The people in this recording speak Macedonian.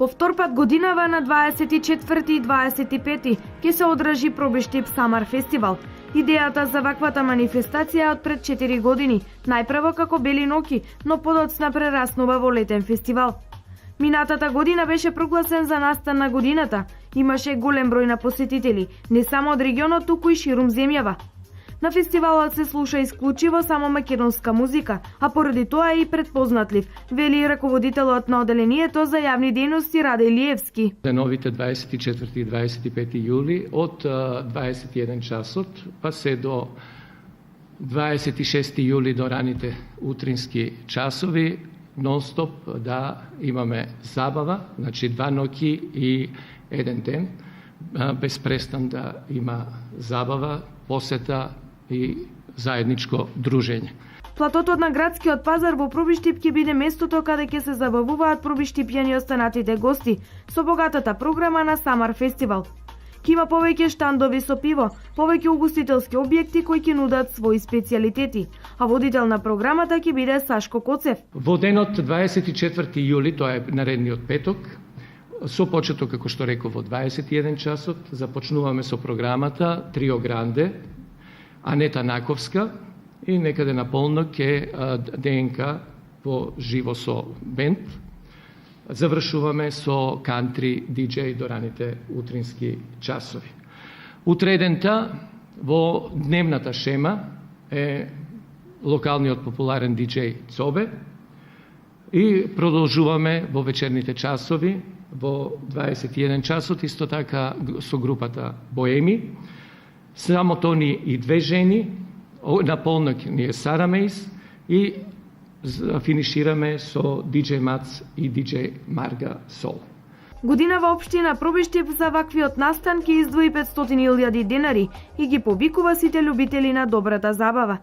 По втор пат годинава на 24 и 25 ќе се одржи Пробиштип Самар фестивал. Идејата за ваквата манифестација е од пред 4 години, најпрво како бели ноки, но подоцна прераснува во летен фестивал. Минатата година беше прогласен за настан на годината. Имаше голем број на посетители, не само од регионот, туку и ширум земјава. На фестивалот се слуша исклучиво само македонска музика, а поради тоа е и предпознатлив, вели раководителот на оделението за јавни дејности Раде Илиевски. Деновите 24 и 25 јули од 21 часот па се до 26 јули до раните утрински часови нон-стоп да имаме забава, значи 2 ноќи и 1 ден, без престан да има забава, посета и заедничко дружење. Платотот на градскиот пазар во Пробиштип ќе биде местото каде ќе се забавуваат пробиштипјани и останатите гости со богатата програма на Самар фестивал. Ќе има повеќе штандови со пиво, повеќе угостителски објекти кои ќе нудат своји специјалитети, а водител на програмата ќе биде Сашко Коцев. Во денот 24 јули, тоа е наредниот петок, со почеток, како што реков, во 21 часот, започнуваме со програмата Трио Гранде, Анета Наковска и некаде на полнок е ДНК во живо со бенд. Завршуваме со кантри диџеј до раните утрински часови. Утредента во дневната шема е локалниот популарен диџеј Цобе и продолжуваме во вечерните часови во 21 часот исто така со групата Боеми. Само тони и две жени, на полнок ни е Сара Мейс и финишираме со диџеј Мац и диџеј Марга Сол. Годинава општина Пробиштип за ваквиот настан ќе издвои 500.000 денари и ги повикува сите љубители на добрата забава.